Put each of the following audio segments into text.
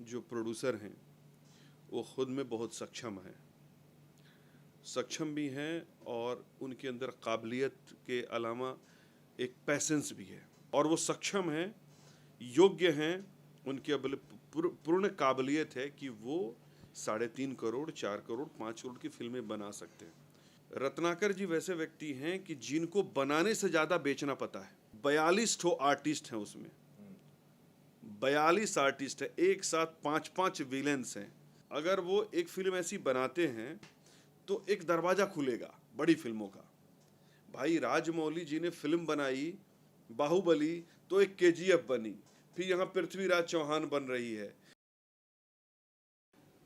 जो प्रोड्यूसर हैं वो खुद में बहुत सक्षम भी हैं और उनके अंदर काबिलियत के अलावा एक पैसेंस भी है और वो सक्षम हैं, योग्य हैं, उनके पूर्ण काबिलियत है कि वो 3.5 करोड़, 4 करोड़, 5 करोड़ की फिल्में बना सकते हैं। रत्नाकर जी वैसे व्यक्ति हैं कि जिनको बनाने से ज़्यादा बेचना पता है। 42 ठो आर्टिस्ट हैं उसमें, 42 आर्टिस्ट है, एक साथ 5-5 विलेंस हैं। अगर वो एक फिल्म ऐसी बनाते हैं तो एक दरवाजा खुलेगा बड़ी फिल्मों का। भाई राजमौली जी ने फिल्म बनाई बाहुबली, तो एक केजीएफ बनी, फिर यहाँ पृथ्वीराज चौहान बन रही है।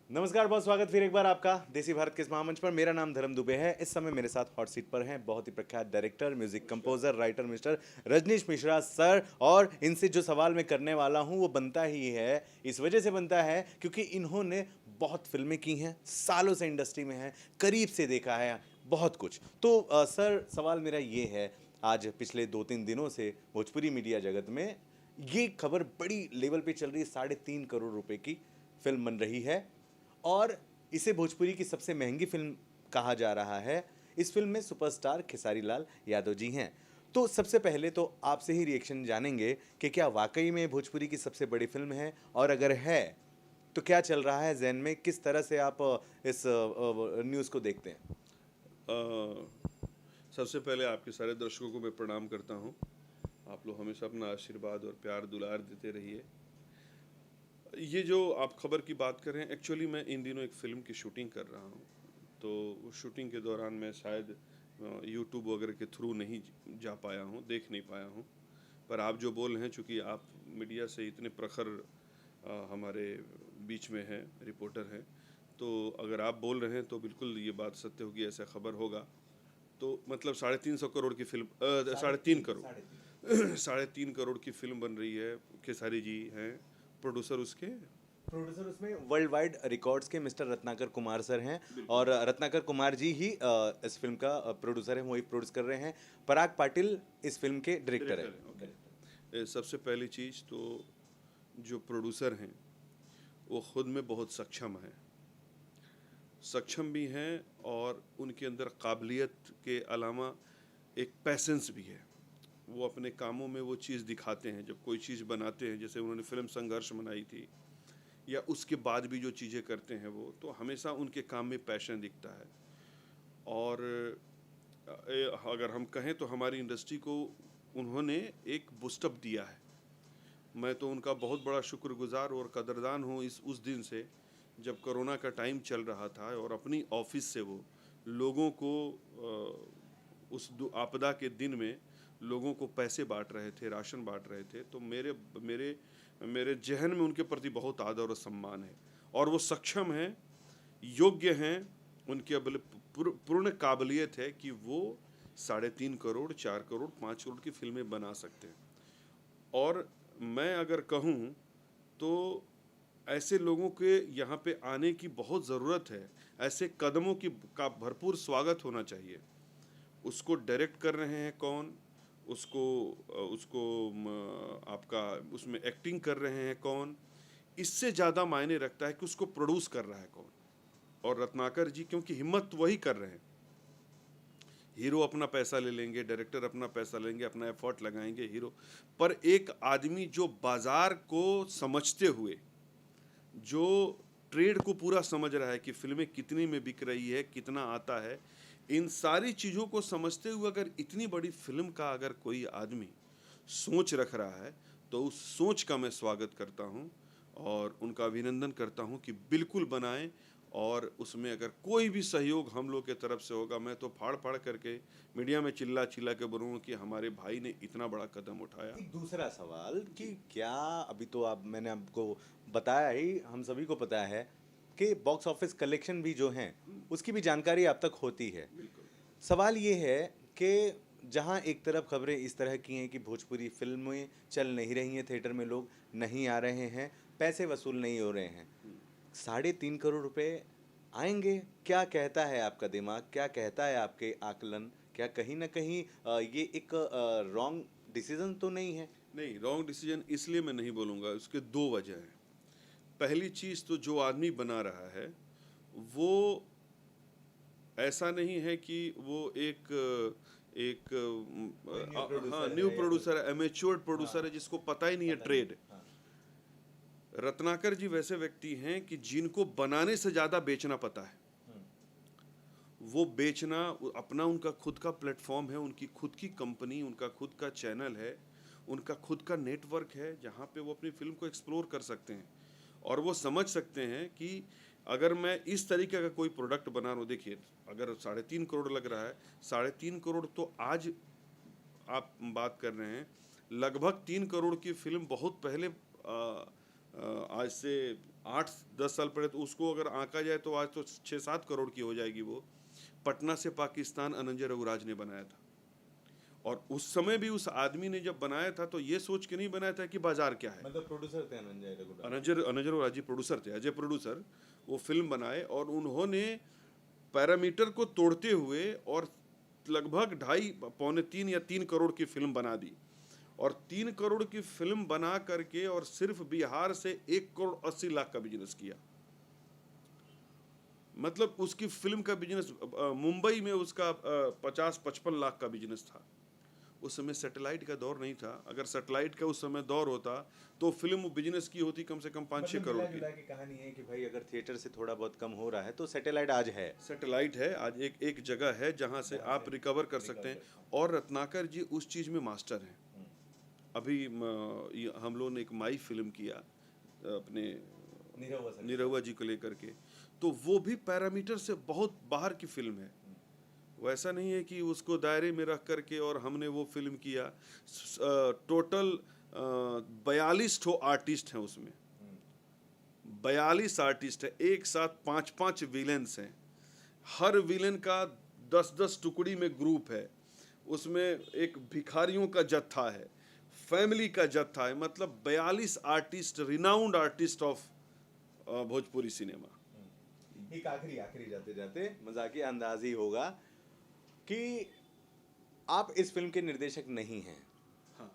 नमस्कार, बहुत स्वागत फिर एक बार आपका देसी भारत के इस महामंच पर। मेरा नाम धर्म दुबे है। इस समय मेरे साथ हॉट सीट पर हैं बहुत ही प्रख्यात director, music composer, writer mister Rajneesh Mishra sir. और इनसे जो सवाल मैं करने वाला हूं वो बनता ही है, इस वजह से बनता है क्योंकि इन्होंने बहुत फिल्में की हैं, सालों से इंडस्ट्री में हैं, करीब से देखा है बहुत कुछ। तो सर, सवाल मेरा ये है, आज पिछले 2-3 दिनों से भोजपुरी मीडिया जगत में ये खबर बड़ी लेवल पे चल रही है, 3.5 करोड़ रुपए की फिल्म बन रही है और इसे भोजपुरी की सबसे महंगी फिल्म कहा जा रहा है। इस फिल्म में सुपरस्टार खेसारी लाल यादव जी हैं। तो सबसे पहले तो आपसे ही रिएक्शन जानेंगे कि क्या वाकई में भोजपुरी की सबसे बड़ी फिल्म है, और अगर है तो क्या चल रहा है ज़हन में, किस तरह से आप इस न्यूज़ को देखते हैं? सबसे पहले आपके सारे दर्शकों को मैं प्रणाम करता हूँ। आप लोग हमेशा अपना आशीर्वाद और प्यार दुलार देते रहिए। ये जो आप खबर की बात कर रहे हैं, एक्चुअली मैं इन दिनों एक फ़िल्म की शूटिंग कर रहा हूँ, तो उस शूटिंग के दौरान मैं शायद यूट्यूब वगैरह के थ्रू नहीं जा पाया हूँ, देख नहीं पाया हूँ। पर आप जो बोल रहे हैं, चूँकि आप मीडिया से इतने प्रखर हमारे बीच में हैं, रिपोर्टर हैं, तो अगर आप बोल रहे हैं तो बिल्कुल ये बात सत्य होगी, ऐसा खबर होगा। तो मतलब 350 करोड़ की फिल्म, 3.5 करोड़ 3.5 करोड़ की फिल्म बन रही है। खेसारी जी हैं प्रोड्यूसर, उसके प्रोड्यूसर उसमें वर्ल्ड वाइड रिकॉर्ड्स के मिस्टर रत्नाकर कुमार सर हैं, और रत्नाकर कुमार जी ही इस फिल्म का प्रोड्यूसर है, वही प्रोड्यूस कर रहे हैं। पराग पाटिल इस फिल्म के डायरेक्टर है। ओके। सबसे पहली चीज़ तो जो प्रोड्यूसर हैं वो खुद में बहुत सक्षम भी हैं और उनके अंदर काबिलियत के अलावा एक पैसेंस भी है। वो अपने कामों में वो चीज़ दिखाते हैं। जब कोई चीज़ बनाते हैं, जैसे उन्होंने फिल्म संघर्ष बनाई थी, या उसके बाद भी जो चीज़ें करते हैं वो, तो हमेशा उनके काम में पैशन दिखता है। और अगर हम कहें तो हमारी इंडस्ट्री को उन्होंने एक बूस्टअप दिया है। मैं तो उनका बहुत बड़ा शुक्रगुजार और कदरदान हूँ इस उस दिन से, जब कोरोना का टाइम चल रहा था और अपनी ऑफिस से वो लोगों को उस आपदा के दिन में लोगों को पैसे बांट रहे थे, राशन बांट रहे थे। तो मेरे मेरे मेरे जहन में उनके प्रति बहुत आदर और सम्मान है और वो सक्षम हैं, योग्य हैं, उनके पूर्ण काबिलियत है कि वो 3.5 करोड़, 4 करोड़, 5 करोड़ की फिल्में बना सकते हैं। और मैं अगर कहूँ तो ऐसे लोगों के यहाँ पे आने की बहुत ज़रूरत है। ऐसे कदमों की का भरपूर स्वागत होना चाहिए। उसको डायरेक्ट कर रहे हैं कौन, उसको उसको आपका उसमें एक्टिंग कर रहे हैं कौन, इससे ज़्यादा मायने रखता है कि उसको प्रोड्यूस कर रहा है कौन। और रत्नाकर जी क्योंकि हिम्मत वही कर रहे हैं। हीरो अपना पैसा ले लेंगे, डायरेक्टर अपना पैसा लेंगे, अपना एफर्ट लगाएंगे हीरो, पर एक आदमी जो बाज़ार को समझते हुए, जो ट्रेड को पूरा समझ रहा है कि फिल्में कितनी में बिक रही है, कितना आता है, इन सारी चीज़ों को समझते हुए अगर इतनी बड़ी फिल्म का अगर कोई आदमी सोच रख रहा है, तो उस सोच का मैं स्वागत करता हूं और उनका अभिनंदन करता हूं कि बिल्कुल बनाएं। और उसमें अगर कोई भी सहयोग हम लोग के तरफ से होगा, मैं तो फाड़ फाड़ करके मीडिया में चिल्ला चिल्ला के बोलूँगा कि हमारे भाई ने इतना बड़ा कदम उठाया। एक दूसरा सवाल कि क्या, अभी तो आप, मैंने आपको बताया ही, हम सभी को पता है कि बॉक्स ऑफिस कलेक्शन भी जो हैं उसकी भी जानकारी आप तक होती है। सवाल ये है कि जहां एक तरफ खबरें इस तरह की हैं कि भोजपुरी फिल्में चल नहीं रही हैं, थिएटर में लोग नहीं आ रहे हैं, पैसे वसूल नहीं हो रहे हैं, 3.5 करोड़ रुपए आएंगे? क्या कहता है आपका दिमाग, क्या कहता है आपके आकलन? क्या कहीं ना कहीं ये एक रॉन्ग डिसीजन तो नहीं है? नहीं, रॉन्ग डिसीजन इसलिए मैं नहीं बोलूँगा, उसके दो वजह हैं। पहली चीज़ तो जो आदमी बना रहा है वो ऐसा नहीं है कि वो एक एक न्यू प्रोड्यूसर है, एमेच्योर्ड प्रोड्यूसर है जिसको पता ही नहीं है ट्रेड। रत्नाकर जी वैसे व्यक्ति हैं कि जिनको बनाने से ज़्यादा बेचना पता है। वो बेचना अपना उनका खुद का प्लेटफॉर्म है, उनकी खुद की कंपनी, उनका खुद का चैनल है, उनका खुद का नेटवर्क है जहाँ पे वो अपनी फिल्म को एक्सप्लोर कर सकते हैं और वो समझ सकते हैं कि अगर मैं इस तरीके का कोई प्रोडक्ट बना रहा हूँ, देखिए अगर 3.5 करोड़ लग रहा है, 3.5 करोड़ तो आज आप बात कर रहे हैं, लगभग 3 करोड़ की फिल्म बहुत पहले आज से 8-10 साल पहले तो उसको अगर आंका जाए तो आज तो 6-7 करोड़ की हो जाएगी। वो पटना से पाकिस्तान अनंजय रघुराज ने बनाया था और उस समय भी उस आदमी ने जब बनाया था तो ये सोच के नहीं बनाया था कि बाजार क्या है। मतलब प्रोड्यूसर थे अनंजय रघुराज। अनंजय रघुराज जी प्रोड्यूसर थे, अजय प्रोड्यूसर। वो फिल्म बनाए और उन्होंने पैरामीटर को तोड़ते हुए और लगभग 2.5-3 या 3 करोड़ की फिल्म बना दी और 3 करोड़ की फिल्म बना करके और सिर्फ बिहार से 1 करोड़ 80 लाख का बिजनेस किया। मतलब उसकी फिल्म का बिजनेस मुंबई में उसका 50-55 लाख का बिजनेस था। उस समय सैटेलाइट का दौर नहीं था, अगर सैटेलाइट का उस समय दौर होता तो फिल्म बिजनेस की होती कम से कम 5-6 करोड़ की। कहानी है कि भाई अगर थिएटर से थोड़ा बहुत कम हो रहा है तो सैटेलाइट आज है। सैटेलाइट है आज, एक जगह है जहां से आप रिकवर कर सकते हैं और रत्नाकर जी उस चीज़ में मास्टर हैं। अभी हम लोगों ने एक माई फिल्म किया अपने निरहुआ जी को लेकर के, तो वो भी पैरामीटर से बहुत बाहर की फिल्म है। वैसा नहीं है कि उसको दायरे में रख करके और हमने वो फिल्म किया। टोटल 42 ठो आर्टिस्ट हैं उसमें, 42 आर्टिस्ट है, एक साथ 5-5 विलेंस हैं, हर विलेन का 10-10 टुकड़ी में ग्रुप है, उसमें एक भिखारियों का जत्था है, फैमिली का जत्था है, मतलब 42 artist, renowned artist of Bhojpuri cinema. एक आखिरी जाते जाते मजाकिया अंदाज ही होगा कि आप इस फिल्म के निर्देशक नहीं हैं। हाँ।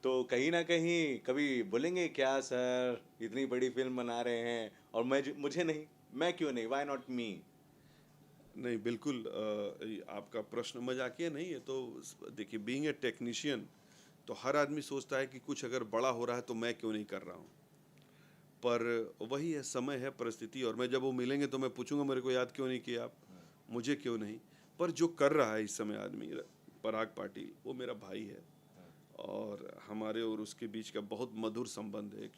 तो कहीं ना कहीं कभी बोलेंगे क्या सर इतनी बड़ी फिल्म बना रहे हैं और मुझे नहीं, मैं क्यों नहीं, व्हाई नॉट मी? नहीं, बिल्कुल आपका प्रश्न मजाकिया नहीं है। तो देखिए, बीइंग ए टेक्नीशियन तो हर आदमी सोचता है कि कुछ अगर बड़ा हो रहा है तो मैं क्यों नहीं कर रहा हूँ, पर वही है, समय है, परिस्थिति। और मैं जब वो मिलेंगे तो मैं पूछूंगा मेरे को याद क्यों नहीं किया आप, मुझे क्यों नहीं। पर जो कर रहा है इस समय आदमी, पराग पाटिल, वो मेरा भाई है और हमारे और उसके बीच का बहुत मधुर संबंध है। एक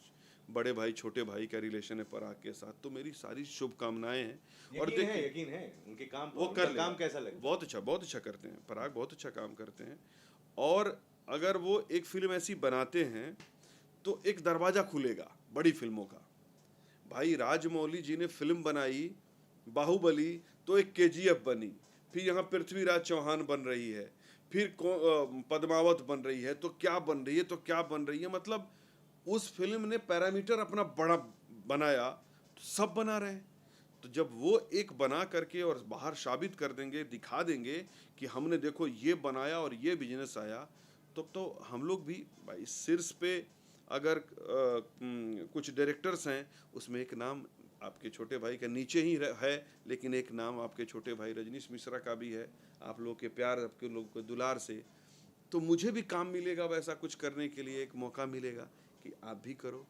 बड़े भाई छोटे भाई का रिलेशन है पराग के साथ। तो मेरी सारी शुभकामनाएं हैं। और देखिए, यकीन है उनके काम, वो कर काम कैसा लगता है? बहुत अच्छा करते हैं पराग, बहुत अच्छा काम करते हैं। और अगर वो एक फिल्म ऐसी बनाते हैं तो एक दरवाजा खुलेगा बड़ी फिल्मों का। भाई राजमौली जी ने फिल्म बनाई बाहुबली, तो एक केजीएफ बनी, फिर यहाँ पृथ्वीराज चौहान बन रही है, फिर पद्मावत बन रही है, तो क्या बन रही है, तो क्या बन रही है। मतलब उस फिल्म ने पैरामीटर अपना बड़ा बनाया, तो सब बना रहे हैं। तो जब वो एक बना करके और बाहर साबित कर देंगे, दिखा देंगे कि हमने देखो ये बनाया और ये बिजनेस आया, तो हम लोग भी भाई शीर्ष पे अगर कुछ डायरेक्टर्स हैं, उसमें एक नाम आपके छोटे भाई का नीचे ही है, लेकिन एक नाम आपके छोटे भाई रजनीश मिश्रा का भी है। आप लोग के प्यार, आपके लोग के दुलार से तो मुझे भी काम मिलेगा वैसा कुछ करने के लिए, एक मौका मिलेगा कि आप भी करो।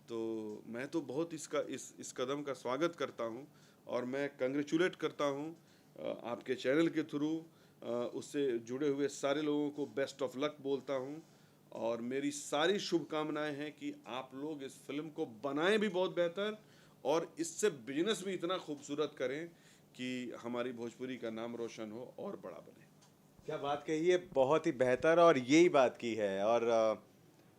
तो मैं तो बहुत इस कदम का स्वागत करता हूं और मैं कंग्रेचुलेट करता हूं आपके चैनल के थ्रू उससे जुड़े हुए सारे लोगों को बेस्ट ऑफ लक बोलता हूं। और मेरी सारी शुभकामनाएं हैं कि आप लोग इस फिल्म को बनाएं भी बहुत बेहतर और इससे बिजनेस भी इतना खूबसूरत करें कि हमारी भोजपुरी का नाम रोशन हो और बड़ा बने। क्या बात कही है, बहुत ही बेहतर और यही बात की है। और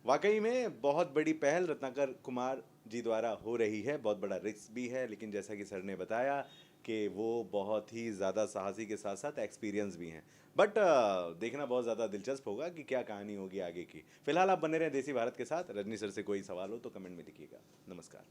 वाकई में बहुत बड़ी पहल रत्नाकर कुमार जी द्वारा हो रही है, बहुत बड़ा रिस्क भी है, लेकिन जैसा कि सर ने बताया कि वो बहुत ही ज़्यादा साहसी के साथ साथ एक्सपीरियंस भी हैं। बट देखना बहुत ज़्यादा दिलचस्प होगा कि क्या कहानी होगी आगे की। फिलहाल आप बने रहें देसी भारत के साथ। रजनी सर से कोई सवाल हो तो कमेंट में लिखिएगा। नमस्कार।